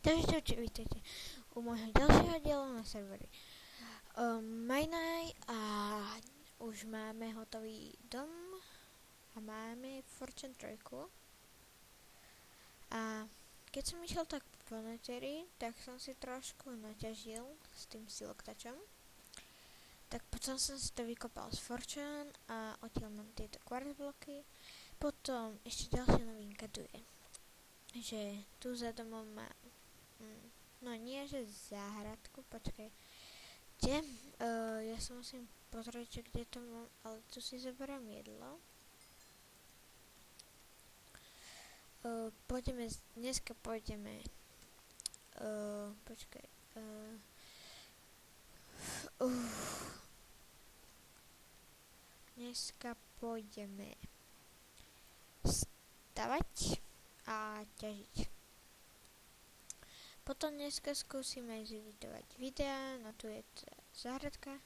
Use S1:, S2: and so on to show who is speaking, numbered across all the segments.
S1: Takže čaute, vítejte u môjho ďalšieho diela na serveri Majnaj a už máme hotový dom a máme Fortune 3 a keď som išiel tak po neteri, tak som si trošku naťažil s tým siloktačom, tak potom som si to vykopal z Fortune a odtiaľ mám tieto quartz bloky. Potom ešte ďalšia novinka tu je, že tu za domom mám no nie, že záhradku, počkaj. Kde? Ja sa musím pozrieť, že kde to mám, ale tu si zoberiem jedlo. Dneska pôjdeme, počkaj. Dneska pôjdeme stavať a ťažiť. Potom dneska skúsime zeditovať videa, no tu je záhradka,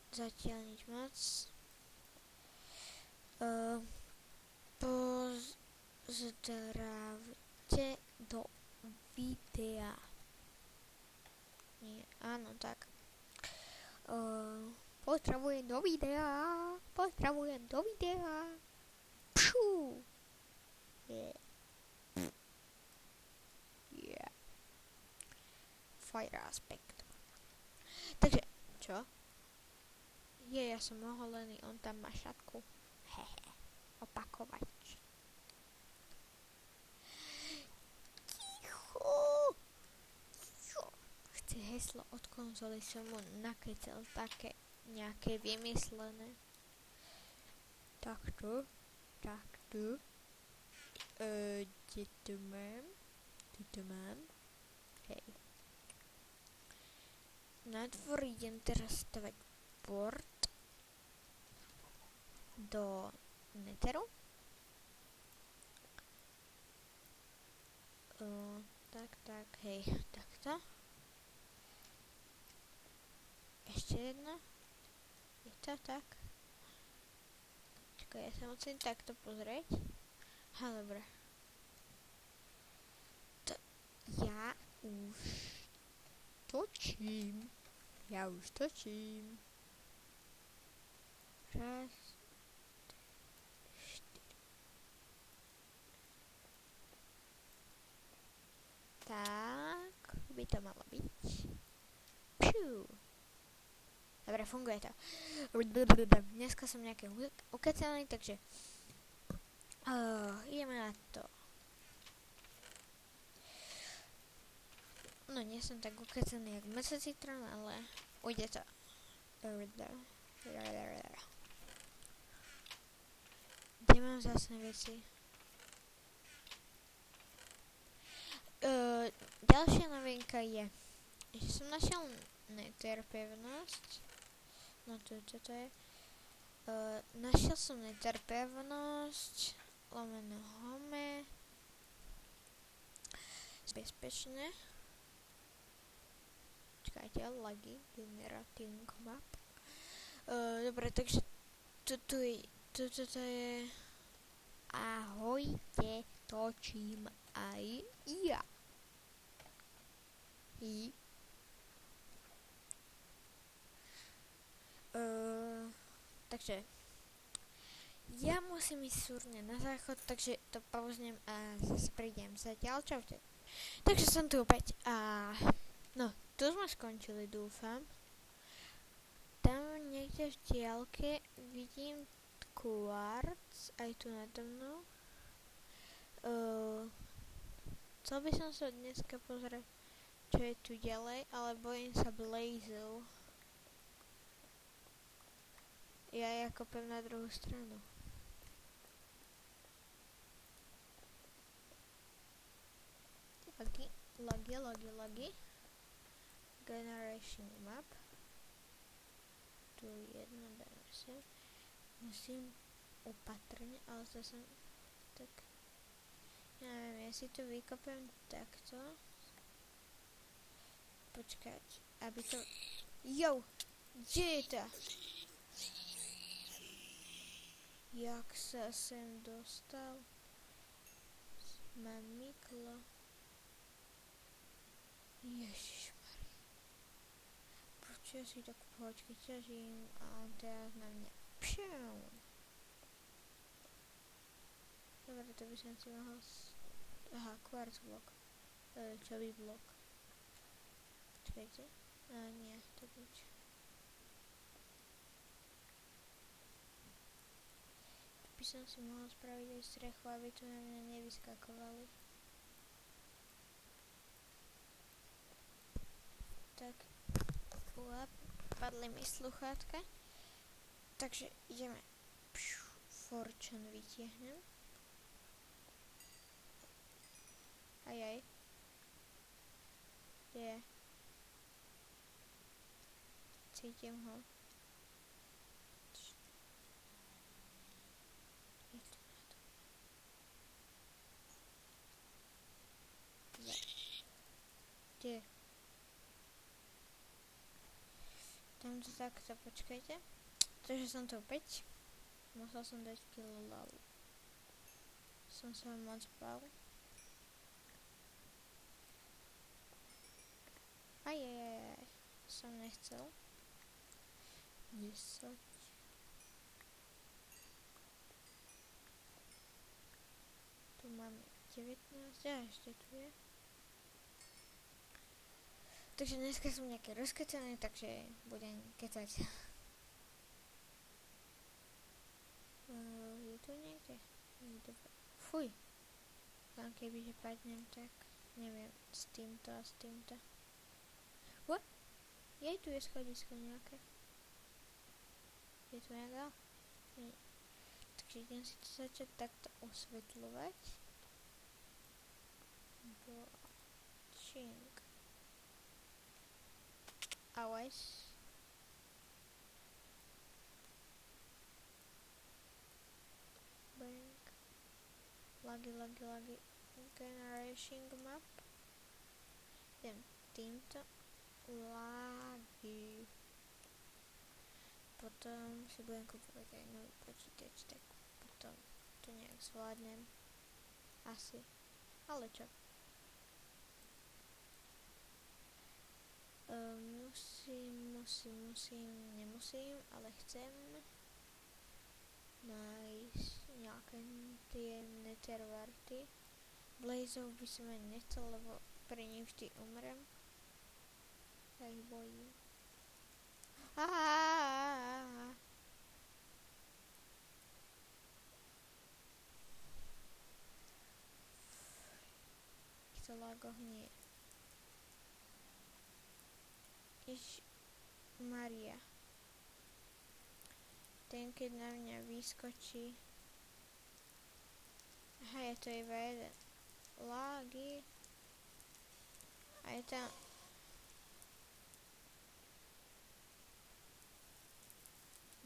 S1: zatiaľ nič moc. Pozdravte do videa. Nie, áno, tak. Pozdravujem do videa. Pšu. Yeah. Fire aspekt. Takže, čo? Ja som oholený, on tam má šatku. Hehe, opakovač. Ticho. Chce heslo od konzoly, som mu nakecal také nejaké vymyslené. Takto. Kde to mám? Tu mám. Hej. Na dvor idem teraz stavať port do neteru. Tak, hej, takto. Ešte jedno. Je to tak? Čakaj, ja sa musím takto pozrieť. Dobre. Ja už točím. Raz, 4. Tak, by to malo byť. Pšiu. Dobre, funguje to. Dneska som nejaký ukecaný, takže ideme na to. No, nie som tak ukecaný jak mesecitron, ale ujde to. Kde mám zase veci? Ďalšia novinka je, že som našiel nether pevnosť. No toto je. Našiel som nether pevnosť lomeno home. Bezpečne. Čakajte, lagy, generating map. Dobre, takže toto je Ahojte, točím aj ja. Takže ja musím ísť súrne na záchod, takže to pauznem a zase prídem zatiaľ. Čaute. Takže som tu opäť a no, tu sme skončili, dúfam. Tam niekde v diaľke vidím quartz, aj tu nado mnou. Chcel by som sa dneska pozrieť, čo je tu ďalej, ale bojím sa blazov. Ja kopem na druhú stranu. Lagy. Generation map. Tu jedno dajme si. Musím opatrne, ale zase tak. Ja neviem, ja si to vykopem takto. Počkať, aby to... Jo! Kde je to? Jak sa sem dostal? Mamiklo. čo si tak pohoďky ťažím a on teraz na mňa pšou. Dobre, to by som si mohol aha, quartz blok. Čový blok. Počkajte. Nie, tak nič. Tu by som si mohol spraviť aj strechu, aby tu na mňa nevyskakovali. Tak, padli mi sluchátka. Takže ideme. Forčan vytiahnem. Ajaj. Kde je? Cítim ho. Je tu na to. Kde? Tam to takto, počkajte. Takže som to opäť. Musel som dať kilo lavu. Som sa moc bál. Ajajajaj. Som nechcel. 10. Tu máme 19. A ešte tu je. Takže dneska som nejaký rozkecaný, takže budem kecať. Je tu niekde? Fuj. Tam kebyže padnem, tak neviem, s týmto a s týmto. What? Jej, tu je schodisko nejaké. Je tu nejaká? Nie. Takže idem si to začať takto osvetľovať. Čink. Always. Bank. Lagi. Generation map. Idem týmto. Lagi. Potom si budem kupovať aj nový počítač, tak potom to nejak zvládnem. Asi. Ale čo? Nemusím, ale chcem nájsť nejaké tie netherwarty. Blazov by som ani nechcel, lebo pre nich vždy umrem. Ja ich bojím. V týchto lagoch nie. Maria. Ten, keď na mňa vyskočí. Aha, je to iba jeden. Lágy. A je tam...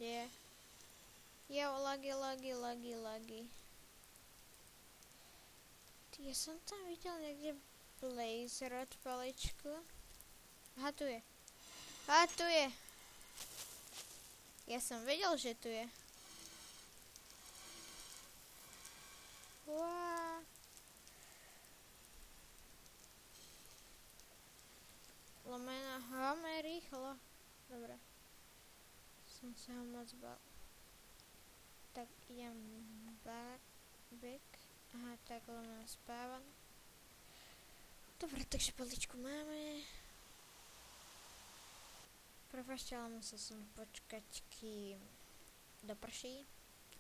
S1: Je. Jo, lágy. Ja som tam videl niekde blazer od paličku. Aha, tu je. Ja som vedel, že tu je. Uá. Lomena, háme rýchlo. Dobre. Som sa ho moc bal. Tak idem back. Aha, tak lomena spávam. Dobre, takže paličku máme. Prepáčte, ale musel som počkať, kým doprší.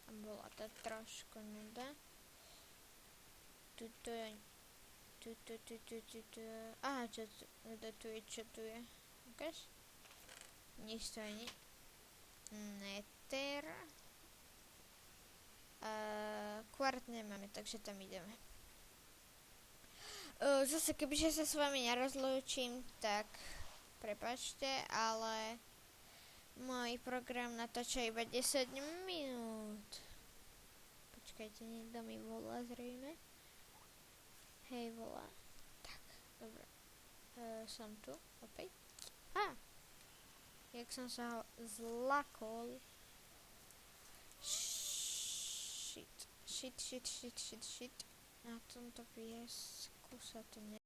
S1: A bola to trošku nuda. Aha, čo tu je? Ukáž? Nič to ani. Nether. Kvart nemáme, takže tam ideme. Zase, kebyže sa s vami nerozlúčim, tak prepáčte, ale môj program natáča iba 10 minút. Počkajte, niekto mi volá zrejme. Hej, volá. Tak, dobre. Som tu, opäť. Jak som sa ho zlakol. Shit. Na tomto piesku sa to